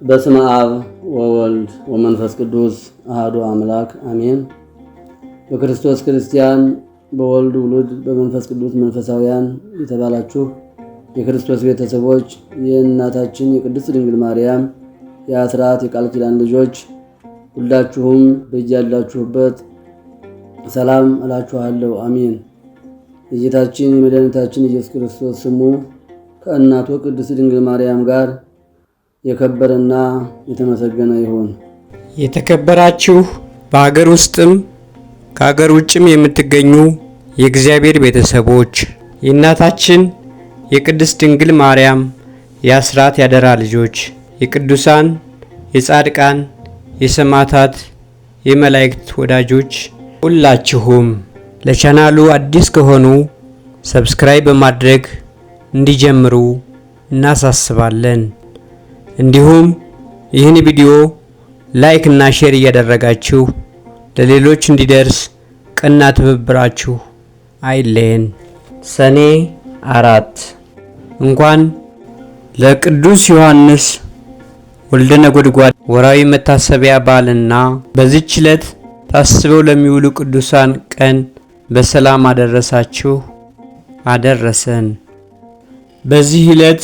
በስመ አብ ወወልድ ወመንፈስ ቅዱስ አሐዱ አምላክ አሜን። በክርስቶስ ክርስቲያን፣ በወልድ ውሉድ፣ በመንፈስ ቅዱስ መንፈሳውያን የተባላችሁ የክርስቶስ ቤተሰቦች የእናታችን የቅድስት ድንግል ማርያም የአስራት የቃል ኪዳን ልጆች ሁላችሁም በያላችሁበት ሰላም እላችኋለሁ። አሜን። የጌታችን የመድኃኒታችን ኢየሱስ ክርስቶስ ስሙ ከእናቱ ቅድስት ድንግል ማርያም ጋር የከበረና የተመሰገነ ይሁን። የተከበራችሁ በሀገር ውስጥም ከሀገር ውጭም የምትገኙ የእግዚአብሔር ቤተሰቦች የእናታችን የቅድስት ድንግል ማርያም የአስራት ያደራ ልጆች የቅዱሳን የጻድቃን የሰማዕታት የመላእክት ወዳጆች ሁላችሁም ለቻናሉ አዲስ ከሆኑ ሰብስክራይብ በማድረግ እንዲጀምሩ እናሳስባለን። እንዲሁም ይህን ቪዲዮ ላይክ እና ሼር እያደረጋችሁ ለሌሎች እንዲደርስ ቀና ትብብራችሁ አይለየን። ሰኔ 4 እንኳን ለቅዱስ ዮሐንስ ወልደ ነጎድጓድ ወራዊ መታሰቢያ በዓልና በዚህች ዕለት ታስበው ለሚውሉ ቅዱሳን ቀን በሰላም አደረሳችሁ አደረሰን። በዚህ ዕለት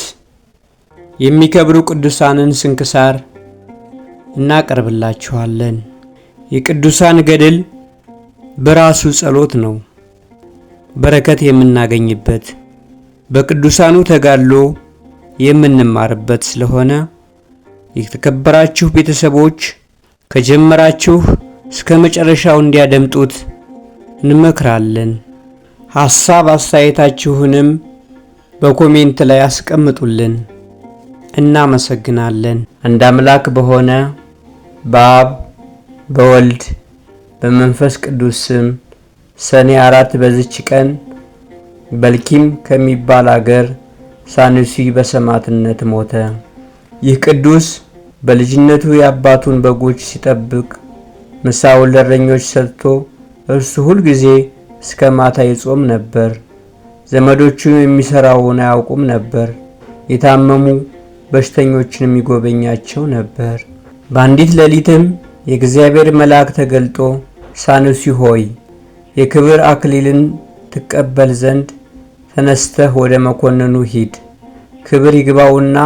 የሚከብሩ ቅዱሳንን ስንክሳር እናቀርብላችኋለን። የቅዱሳን ገድል በራሱ ጸሎት ነው፣ በረከት የምናገኝበት በቅዱሳኑ ተጋድሎ የምንማርበት ስለሆነ የተከበራችሁ ቤተሰቦች ከጀመራችሁ እስከ መጨረሻው እንዲያደምጡት እንመክራለን። ሐሳብ አስተያየታችሁንም በኮሜንት ላይ አስቀምጡልን። እናመሰግናለን። አንድ አምላክ በሆነ በአብ በወልድ በመንፈስ ቅዱስ ስም ሰኔ 4 በዚች ቀን በልኪም ከሚባል አገር ሳኑሲ በሰማዕትነት ሞተ። ይህ ቅዱስ በልጅነቱ የአባቱን በጎች ሲጠብቅ ምሳውን ለእረኞች ሰጥቶ እርሱ ሁልጊዜ እስከ ማታ ይጾም ነበር። ዘመዶቹ የሚሰራውን አያውቁም ነበር። የታመሙ በሽተኞችን የሚጎበኛቸው ነበር። በአንዲት ሌሊትም የእግዚአብሔር መልአክ ተገልጦ ሳኑሲ ሆይ የክብር አክሊልን ትቀበል ዘንድ ተነስተህ ወደ መኮንኑ ሂድ፣ ክብር ይግባውና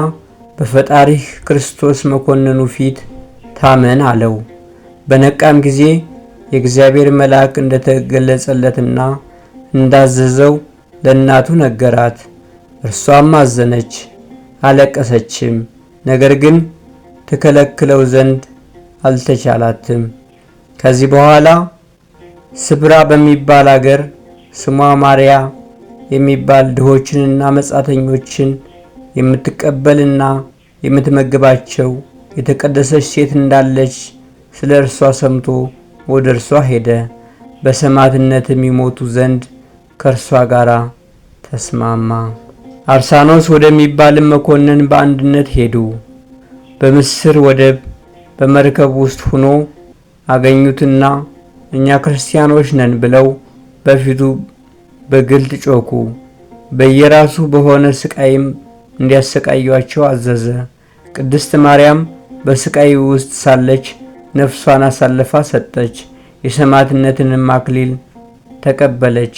በፈጣሪህ ክርስቶስ መኮንኑ ፊት ታመን አለው። በነቃም ጊዜ የእግዚአብሔር መልአክ እንደተገለጸለትና እንዳዘዘው ለእናቱ ነገራት። እርሷም አዘነች፣ አለቀሰችም። ነገር ግን ትከለክለው ዘንድ አልተቻላትም። ከዚህ በኋላ ስብራ በሚባል አገር ስሟ ማርያ የሚባል ድሆችንና መጻተኞችን የምትቀበልና የምትመግባቸው የተቀደሰች ሴት እንዳለች ስለ እርሷ ሰምቶ ወደ እርሷ ሄደ። በሰማዕትነት የሚሞቱ ዘንድ ከእርሷ ጋር ተስማማ። አርሳኖስ ወደሚባልም መኮንን በአንድነት ሄዱ። በምስር ወደብ በመርከብ ውስጥ ሆኖ አገኙትና እኛ ክርስቲያኖች ነን ብለው በፊቱ በግልጥ ጮኹ። በየራሱ በሆነ ስቃይም እንዲያሰቃዩአቸው አዘዘ። ቅድስት ማርያም በስቃይ ውስጥ ሳለች ነፍሷን አሳልፋ ሰጠች። የሰማዕትነትንም አክሊል ተቀበለች።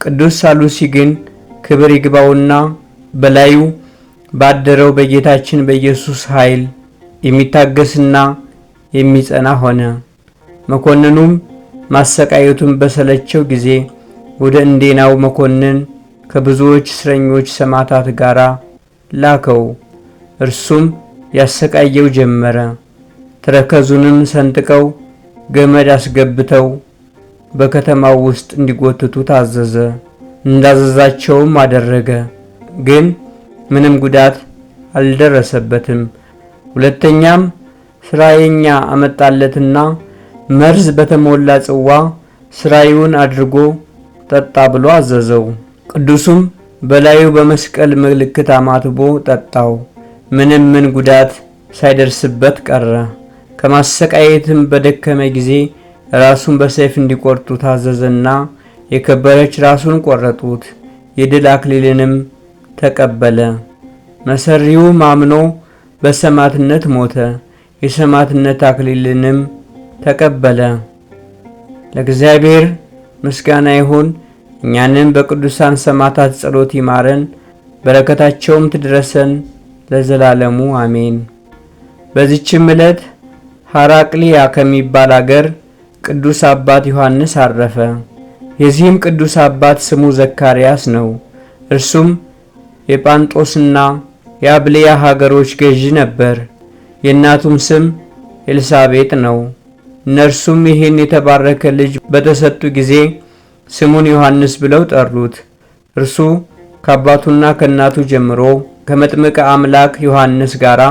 ቅዱስ ሳሉሲ ግን ክብር ይግባውና በላዩ ባደረው በጌታችን በኢየሱስ ኃይል የሚታገስና የሚጸና ሆነ። መኮንኑም ማሰቃየቱን በሰለቸው ጊዜ ወደ እንዴናው መኮንን ከብዙዎች እስረኞች ሰማዕታት ጋር ላከው። እርሱም ያሰቃየው ጀመረ። ተረከዙንም ሰንጥቀው ገመድ አስገብተው በከተማው ውስጥ እንዲጎትቱ ታዘዘ። እንዳዘዛቸውም አደረገ። ግን ምንም ጉዳት አልደረሰበትም። ሁለተኛም ስራየኛ አመጣለትና መርዝ በተሞላ ጽዋ ስራዩን አድርጎ ጠጣ ብሎ አዘዘው። ቅዱሱም በላዩ በመስቀል ምልክት አማትቦ ጠጣው። ምን ጉዳት ሳይደርስበት ቀረ። ከማሰቃየትም በደከመ ጊዜ ራሱን በሰይፍ እንዲቆርጡ ታዘዘና የከበረች ራሱን ቆረጡት። የድል አክሊልንም ተቀበለ። መሰሪውም አምኖ በሰማዕትነት ሞተ። የሰማዕትነት አክሊልንም ተቀበለ። ለእግዚአብሔር ምስጋና ይሁን። እኛንም በቅዱሳን ሰማዕታት ጸሎት ይማረን፣ በረከታቸውም ትድረሰን ለዘላለሙ አሜን። በዚችም ዕለት ሐራቅሊያ ከሚባል አገር ቅዱስ አባት ዮሐንስ አረፈ። የዚህም ቅዱስ አባት ስሙ ዘካርያስ ነው። እርሱም የጳንጦስና የአብልያ ሀገሮች ገዢ ነበር። የእናቱም ስም ኤልሳቤጥ ነው። እነርሱም ይህን የተባረከ ልጅ በተሰጡ ጊዜ ስሙን ዮሐንስ ብለው ጠሩት። እርሱ ከአባቱና ከእናቱ ጀምሮ ከመጥምቀ አምላክ ዮሐንስ ጋር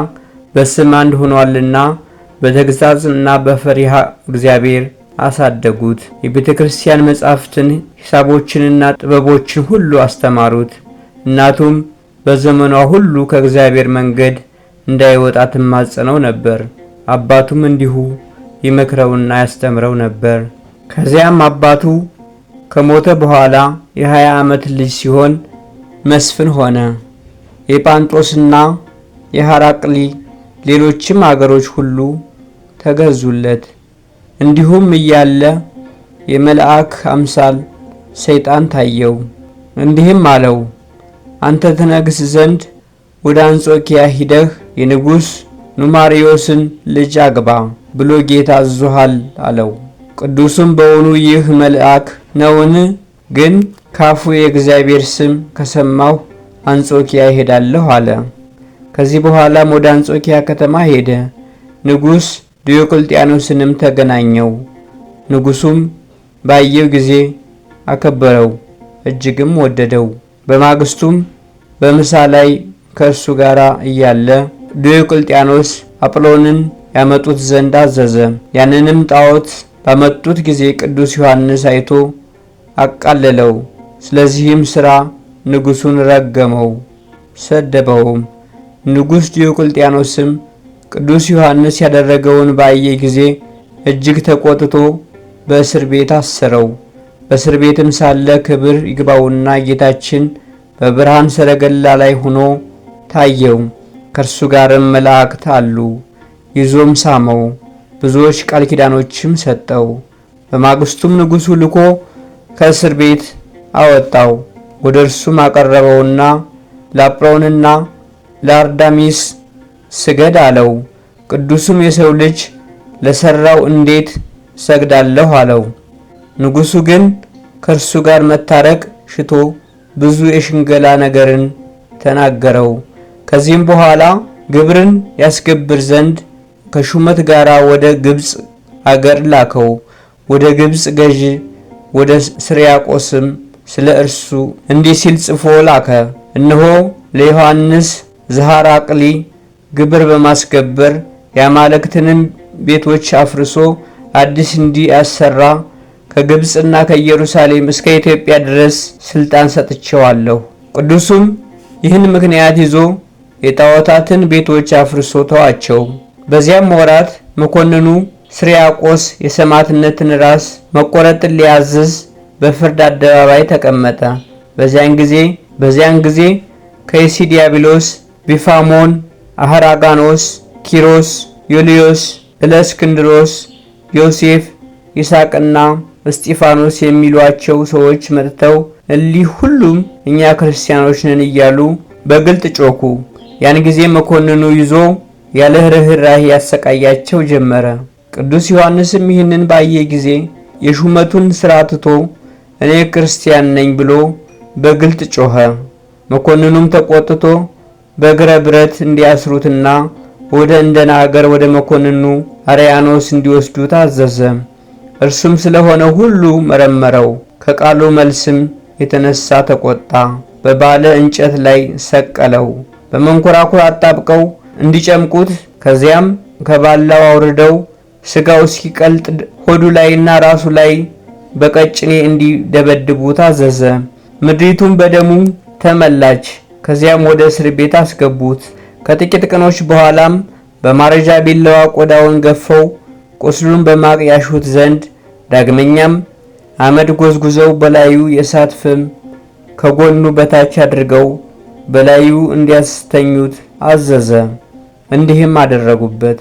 በስም አንድ ሆኗልና በተግሣጽና በፈሪሃ እግዚአብሔር አሳደጉት። የቤተ ክርስቲያን መጻሕፍትን፣ ሂሳቦችንና ጥበቦችን ሁሉ አስተማሩት። እናቱም በዘመኗ ሁሉ ከእግዚአብሔር መንገድ እንዳይወጣ ትማጸነው ነበር። አባቱም እንዲሁ ይመክረውና ያስተምረው ነበር። ከዚያም አባቱ ከሞተ በኋላ የ20 ዓመት ልጅ ሲሆን መስፍን ሆነ። የጳንጦስና የሐራቅሊ ሌሎችም አገሮች ሁሉ ተገዙለት። እንዲሁም እያለ የመልአክ አምሳል ሰይጣን ታየው፣ እንዲህም አለው፣ አንተ ትነግስ ዘንድ ወደ አንጾኪያ ሂደህ የንጉሥ ኑማሪዮስን ልጅ አግባ ብሎ ጌታ አዞሃል አለው። ቅዱሱም በውኑ ይህ መልአክ ነውን? ግን ካፉ የእግዚአብሔር ስም ከሰማሁ አንጾኪያ ይሄዳለሁ አለ። ከዚህ በኋላም ወደ አንጾኪያ ከተማ ሄደ። ንጉሥ ዲዮቅልጥያኖስንም ተገናኘው። ንጉሡም ባየው ጊዜ አከበረው፣ እጅግም ወደደው። በማግስቱም በምሳ ላይ ከእርሱ ጋር እያለ ዲዮቅልጥያኖስ አጵሎንን ያመጡት ዘንድ አዘዘ። ያንንም ጣዖት ባመጡት ጊዜ ቅዱስ ዮሐንስ አይቶ አቃለለው። ስለዚህም ሥራ ንጉሡን ረገመው፣ ሰደበውም። ንጉሥ ዲዮቅልጥያኖስም ቅዱስ ዮሐንስ ያደረገውን ባየ ጊዜ እጅግ ተቆጥቶ በእስር ቤት አሰረው። በእስር ቤትም ሳለ ክብር ይግባውና ጌታችን በብርሃን ሰረገላ ላይ ሆኖ ታየው። ከእርሱ ጋርም መላእክት አሉ። ይዞም ሳመው፣ ብዙዎች ቃል ኪዳኖችም ሰጠው። በማግስቱም ንጉሡ ልኮ ከእስር ቤት አወጣው። ወደ እርሱም አቀረበውና ለአጵሎንና ለአርዳሚስ ስገድ አለው። ቅዱሱም የሰው ልጅ ለሠራው እንዴት ሰግዳለሁ አለው። ንጉሡ ግን ከእርሱ ጋር መታረቅ ሽቶ ብዙ የሽንገላ ነገርን ተናገረው። ከዚህም በኋላ ግብርን ያስገብር ዘንድ ከሹመት ጋር ወደ ግብፅ አገር ላከው። ወደ ግብፅ ገዥ ወደ ስርያቆስም ስለ እርሱ እንዲህ ሲል ጽፎ ላከ። እነሆ ለዮሐንስ ዘሐራቅሊ ግብር በማስገበር የአማልክትንም ቤቶች አፍርሶ አዲስ እንዲያሰራ ከግብፅና ከኢየሩሳሌም እስከ ኢትዮጵያ ድረስ ስልጣን ሰጥቼዋለሁ። ቅዱሱም ይህን ምክንያት ይዞ የጣዖታትን ቤቶች አፍርሶ ተዋቸው። በዚያም ወራት መኮንኑ ስርያቆስ የሰማዕትነትን ራስ መቆረጥን ሊያዝዝ በፍርድ አደባባይ ተቀመጠ። በዚያን ጊዜ ከይሲ ዲያብሎስ፣ ቢፋሞን፣ አህራጋኖስ፣ ኪሮስ፣ ዮልዮስ፣ እለእስክንድሮስ፣ ዮሴፍ፣ ይስሐቅና እስጢፋኖስ የሚሏቸው ሰዎች መጥተው እሊህ ሁሉም እኛ ክርስቲያኖች ነን እያሉ በግልጥ ጮኹ። ያን ጊዜ መኮንኑ ይዞ ያለ ርኅራኄ ያሰቃያቸው ጀመረ። ቅዱስ ዮሐንስም ይህንን ባየ ጊዜ የሹመቱን ሥራ ትቶ እኔ ክርስቲያን ነኝ ብሎ በግልጥ ጮኸ። መኮንኑም ተቆጥቶ በእግረ ብረት እንዲያስሩትና ወደ እንደና አገር ወደ መኮንኑ አርያኖስ እንዲወስዱት አዘዘ። እርሱም ስለሆነ ሁሉ መረመረው። ከቃሉ መልስም የተነሳ ተቆጣ። በባለ እንጨት ላይ ሰቀለው። በመንኮራኩር አጣብቀው እንዲጨምቁት፣ ከዚያም ከባላው አውርደው ስጋው እስኪቀልጥ ሆዱ ላይና ራሱ ላይ በቀጭኔ እንዲደበድቡት አዘዘ። ምድሪቱም በደሙ ተመላች። ከዚያም ወደ እስር ቤት አስገቡት። ከጥቂት ቀኖች በኋላም በማረጃ ቢላዋ ቆዳውን ገፈው ቁስሉን በማቅ ያሹት ዘንድ ዳግመኛም አመድ ጎዝጉዘው በላዩ የእሳት ፍም ከጎኑ በታች አድርገው በላዩ እንዲያስተኙት አዘዘ። እንዲህም አደረጉበት።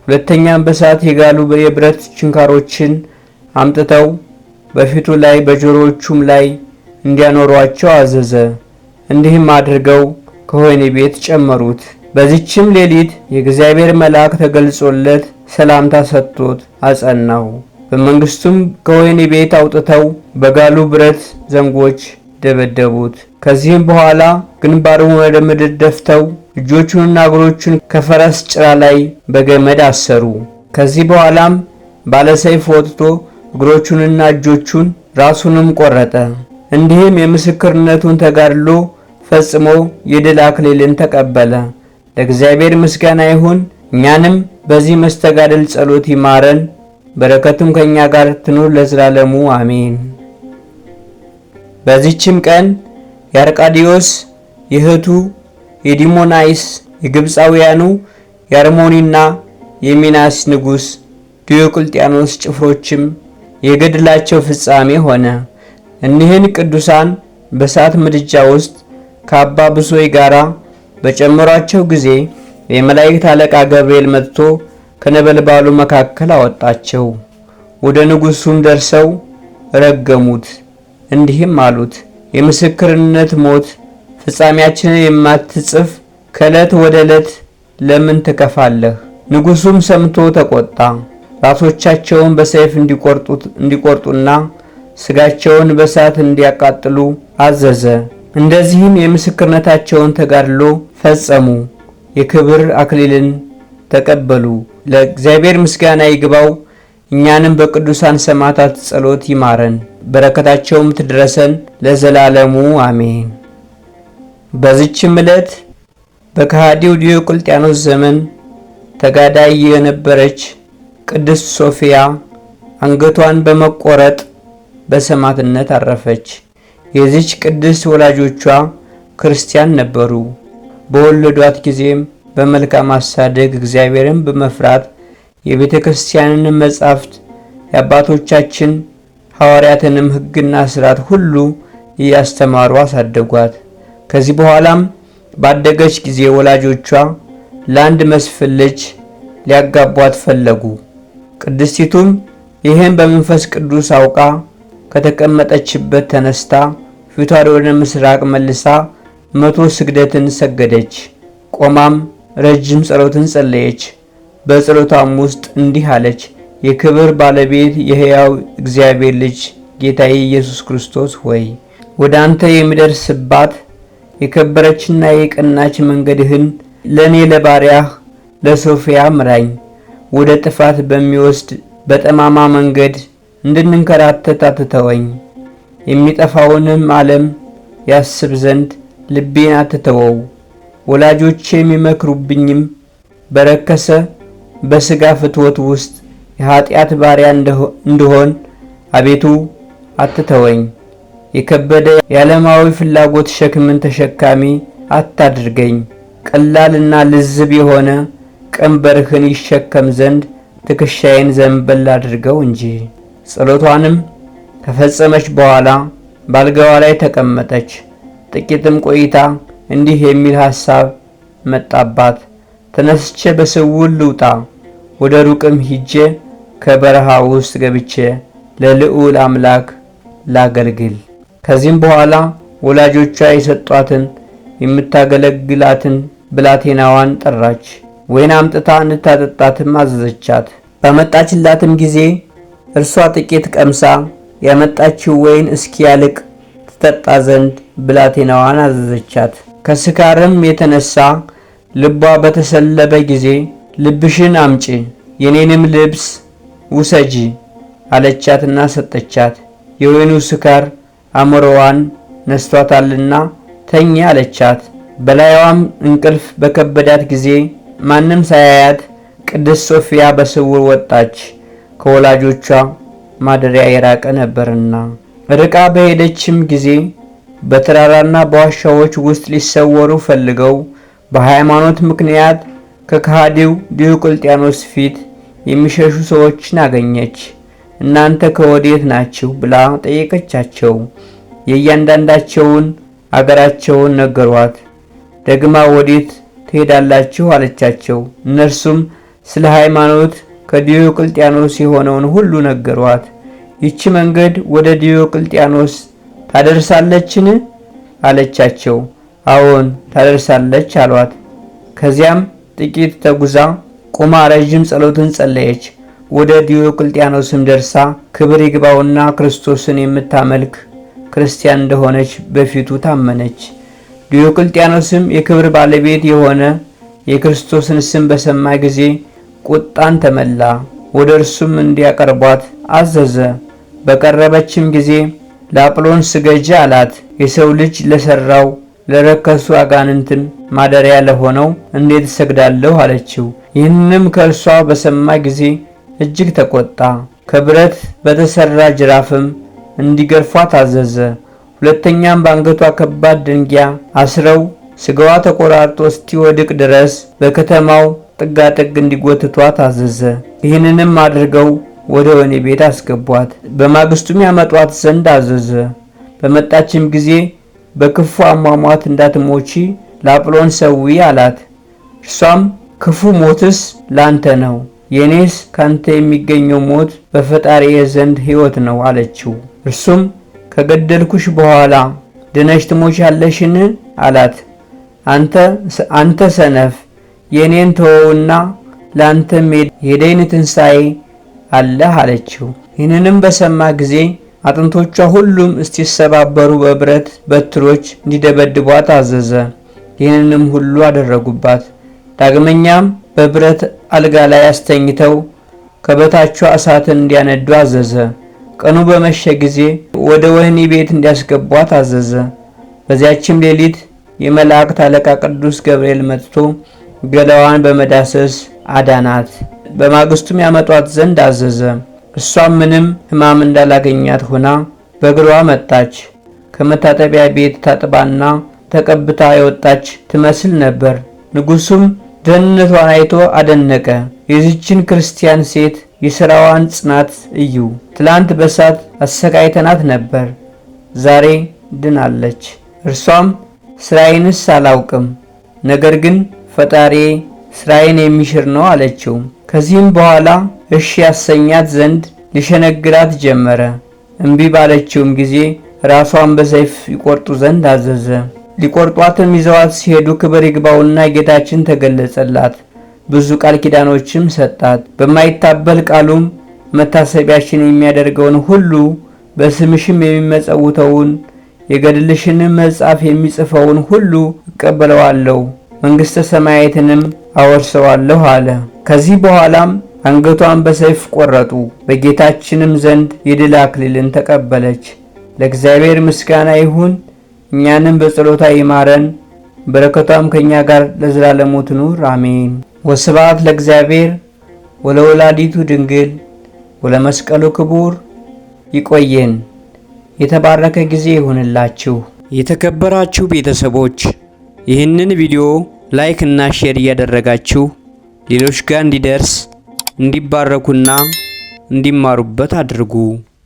ሁለተኛም በእሳት የጋሉ የብረት ችንካሮችን አምጥተው በፊቱ ላይ በጆሮዎቹም ላይ እንዲያኖሯቸው አዘዘ። እንዲህም አድርገው ከወህኒ ቤት ጨመሩት። በዚችም ሌሊት የእግዚአብሔር መልአክ ተገልጾለት ሰላምታ ሰጥቶት አጸናው። በመንግስቱም ከወህኒ ቤት አውጥተው በጋሉ ብረት ዘንጎች ደበደቡት። ከዚህም በኋላ ግንባሩን ወደ ምድር ደፍተው እጆቹንና እግሮቹን ከፈረስ ጭራ ላይ በገመድ አሰሩ። ከዚህ በኋላም ባለሰይፍ ወጥቶ እግሮቹንና እጆቹን ራሱንም ቆረጠ። እንዲህም የምስክርነቱን ተጋድሎ ፈጽሞ የድል አክሊልን ተቀበለ። ለእግዚአብሔር ምስጋና ይሁን። እኛንም በዚህ መስተጋድል ጸሎት ይማረን፣ በረከቱም ከኛ ጋር ትኑር ለዘላለሙ አሜን። በዚህችም ቀን የአርቃዲዮስ የእህቱ የዲሞናይስ የግብፃውያኑ የአርሞኒና የሚናስ ንጉሥ ዲዮቅልጥያኖስ ጭፍሮችም የገድላቸው ፍጻሜ ሆነ። እኒህን ቅዱሳን በእሳት ምድጃ ውስጥ ከአባ ብሶይ ጋራ በጨመሯቸው ጊዜ የመላእክት አለቃ ገብርኤል መጥቶ ከነበልባሉ መካከል አወጣቸው። ወደ ንጉሡም ደርሰው ረገሙት፣ እንዲህም አሉት፣ የምስክርነት ሞት ፍጻሜያችንን የማትጽፍ ከዕለት ወደ ዕለት ለምን ትከፋለህ? ንጉሡም ሰምቶ ተቆጣ። ራሶቻቸውን በሰይፍ እንዲቆርጡና ስጋቸውን በእሳት እንዲያቃጥሉ አዘዘ። እንደዚህም የምስክርነታቸውን ተጋድሎ ፈጸሙ፣ የክብር አክሊልን ተቀበሉ። ለእግዚአብሔር ምስጋና ይግባው። እኛንም በቅዱሳን ሰማዕታት ጸሎት ይማረን፣ በረከታቸውም ትድረሰን ለዘላለሙ አሜን። በዚችም ዕለት በከሃዲው ዲዮቅልጥያኖስ ዘመን ተጋዳይ የነበረች ቅድስት ሶፊያ አንገቷን በመቆረጥ በሰማዕትነት አረፈች። የዚች ቅድስት ወላጆቿ ክርስቲያን ነበሩ። በወለዷት ጊዜም በመልካም አሳደግ እግዚአብሔርን በመፍራት የቤተ ክርስቲያንን መጻሕፍት የአባቶቻችን ሐዋርያትንም ሕግና ሥርዓት ሁሉ እያስተማሩ አሳደጓት። ከዚህ በኋላም ባደገች ጊዜ ወላጆቿ ለአንድ መስፍን ልጅ ሊያጋቧት ፈለጉ። ቅድስቲቱም ይህን በመንፈስ ቅዱስ አውቃ ከተቀመጠችበት ተነስታ ፊቷን ወደ ምስራቅ መልሳ 100 ስግደትን ሰገደች። ቆማም ረጅም ጸሎትን ጸለየች። በጸሎቷም ውስጥ እንዲህ አለች። የክብር ባለቤት የሕያው እግዚአብሔር ልጅ ጌታዬ ኢየሱስ ክርስቶስ ሆይ ወደ አንተ የሚደርስባት የከበረችና የቀናች መንገድህን ለእኔ ለባሪያህ ለሶፊያ ምራኝ። ወደ ጥፋት በሚወስድ በጠማማ መንገድ እንድንከራተት አትተወኝ። የሚጠፋውንም ዓለም ያስብ ዘንድ ልቤን አትተወው። ወላጆቼ የሚመክሩብኝም በረከሰ በሥጋ ፍትወት ውስጥ የኀጢአት ባሪያ እንደሆን አቤቱ አትተወኝ። የከበደ የዓለማዊ ፍላጎት ሸክምን ተሸካሚ አታድርገኝ። ቀላልና ልዝብ የሆነ ቀንበርህን ይሸከም ዘንድ ትከሻዬን ዘንበል አድርገው እንጂ። ጸሎቷንም ከፈጸመች በኋላ ባልጋዋ ላይ ተቀመጠች። ጥቂትም ቆይታ እንዲህ የሚል ሐሳብ መጣባት። ተነስቼ በስውር ልውጣ፣ ወደ ሩቅም ሂጄ ከበረሃ ውስጥ ገብቼ ለልዑል አምላክ ላገልግል። ከዚህም በኋላ ወላጆቿ የሰጧትን የምታገለግላትን ብላቴናዋን ጠራች። ወይን አምጥታ እንድታጠጣትም አዘዘቻት። ባመጣችላትም ጊዜ እርሷ ጥቂት ቀምሳ ያመጣችው ወይን እስኪያልቅ ትጠጣ ዘንድ ብላቴናዋን አዘዘቻት። ከስካርም የተነሳ ልቧ በተሰለበ ጊዜ ልብሽን አምጪ፣ የኔንም ልብስ ውሰጂ አለቻትና ሰጠቻት። የወይኑ ስካር አእምሮዋን ነስቷታልና ተኛ አለቻት። በላይዋም እንቅልፍ በከበዳት ጊዜ ማንም ሳያያት ቅድስት ሶፊያ በስውር ወጣች፣ ከወላጆቿ ማደሪያ የራቀ ነበርና። ርቃ በሄደችም ጊዜ በተራራና በዋሻዎች ውስጥ ሊሰወሩ ፈልገው በሃይማኖት ምክንያት ከከሃዲው ዲዮቅልጥያኖስ ፊት የሚሸሹ ሰዎችን አገኘች። እናንተ ከወዴት ናችሁ ብላ ጠየቀቻቸው። የእያንዳንዳቸውን አገራቸውን ነገሯት። ደግማ ወዴት ትሄዳላችሁ አለቻቸው። እነርሱም ስለ ሃይማኖት ከዲዮቅልጥያኖስ የሆነውን ሁሉ ነገሯት። ይቺ መንገድ ወደ ዲዮቅልጥያኖስ ታደርሳለችን? አለቻቸው። አዎን ታደርሳለች አሏት። ከዚያም ጥቂት ተጉዛ ቆማ ረጅም ጸሎትን ጸለየች። ወደ ዲዮቅልጥያኖስም ደርሳ ክብር ይግባውና ክርስቶስን የምታመልክ ክርስቲያን እንደሆነች በፊቱ ታመነች። ዲዮቅልጥያኖስም የክብር ባለቤት የሆነ የክርስቶስን ስም በሰማ ጊዜ ቁጣን ተመላ። ወደ እርሱም እንዲያቀርቧት አዘዘ። በቀረበችም ጊዜ ለአጵሎን ስገጂ አላት። የሰው ልጅ ለሰራው ለረከሱ አጋንንትን ማደሪያ ለሆነው እንዴት እሰግዳለሁ አለችው። ይህንም ከእርሷ በሰማ ጊዜ እጅግ ተቆጣ። ከብረት በተሰራ ጅራፍም እንዲገርፏት አዘዘ። ሁለተኛም በአንገቷ ከባድ ድንጋይ አስረው ስጋዋ ተቆራርጦ እስኪወድቅ ድረስ በከተማው ጥጋጥግ እንዲጎትቷት አዘዘ። ይህንንም አድርገው ወደ ወህኒ ቤት አስገቧት። በማግስቱም ያመጧት ዘንድ አዘዘ። በመጣችም ጊዜ በክፉ አሟሟት እንዳትሞቺ ለአጵሎን ሰዊ አላት። እርሷም ክፉ ሞትስ ላንተ ነው፣ የኔስ ካንተ የሚገኘው ሞት በፈጣሪዬ ዘንድ ሕይወት ነው አለችው። እርሱም ከገደልኩሽ በኋላ ድነሽ ትሞቻለሽን? አላት። አንተ ሰነፍ፣ የኔን ተወውና ላንተም የደይን ትንሣኤ አለህ አለችው። ይህንንም በሰማ ጊዜ አጥንቶቿ ሁሉም እስቲሰባበሩ በብረት በትሮች እንዲደበድቧት አዘዘ። ይህንንም ሁሉ አደረጉባት። ዳግመኛም በብረት አልጋ ላይ አስተኝተው ከበታቿ እሳትን እንዲያነዱ አዘዘ። ቀኑ በመሸ ጊዜ ወደ ወህኒ ቤት እንዲያስገቧት አዘዘ። በዚያችም ሌሊት የመላእክት አለቃ ቅዱስ ገብርኤል መጥቶ ገላዋን በመዳሰስ አዳናት። በማግስቱም ያመጧት ዘንድ አዘዘ። እሷም ምንም ሕማም እንዳላገኛት ሆና በእግሯ መጣች። ከመታጠቢያ ቤት ታጥባና ተቀብታ የወጣች ትመስል ነበር። ንጉሡም ደህንነቷን አይቶ አደነቀ። የዚችን ክርስቲያን ሴት የሥራዋን ጽናት እዩ። ትላንት በሳት አሰቃይተናት ነበር፣ ዛሬ ድናለች። እርሷም ሥራዬንስ አላውቅም፣ ነገር ግን ፈጣሪ ሥራዬን የሚሽር ነው አለችው። ከዚህም በኋላ እሺ ያሰኛት ዘንድ ሊሸነግላት ጀመረ። እምቢ ባለችውም ጊዜ ራሷን በሰይፍ ይቆርጡ ዘንድ አዘዘ። ሊቆርጧትም ይዘዋት ሲሄዱ ክብር ይግባውና ጌታችን ተገለጸላት። ብዙ ቃል ኪዳኖችም ሰጣት። በማይታበል ቃሉም መታሰቢያችን የሚያደርገውን ሁሉ በስምሽም የሚመጸውተውን የገድልሽንም መጽሐፍ የሚጽፈውን ሁሉ እቀበለዋለሁ፣ መንግሥተ ሰማያትንም አወርሰዋለሁ አለ። ከዚህ በኋላም አንገቷን በሰይፍ ቆረጡ። በጌታችንም ዘንድ የድል አክሊልን ተቀበለች። ለእግዚአብሔር ምስጋና ይሁን፣ እኛንም በጸሎታ ይማረን፣ በረከቷም ከኛ ጋር ለዘላለሙ ትኑር አሜን። ወስብሐት ለእግዚአብሔር ወለወላዲቱ ድንግል ወለመስቀሉ ክቡር። ይቆየን። የተባረከ ጊዜ ይሁንላችሁ። የተከበራችሁ ቤተሰቦች ይህንን ቪዲዮ ላይክ እና ሼር እያደረጋችሁ ሌሎች ጋር እንዲደርስ እንዲባረኩና እንዲማሩበት አድርጉ።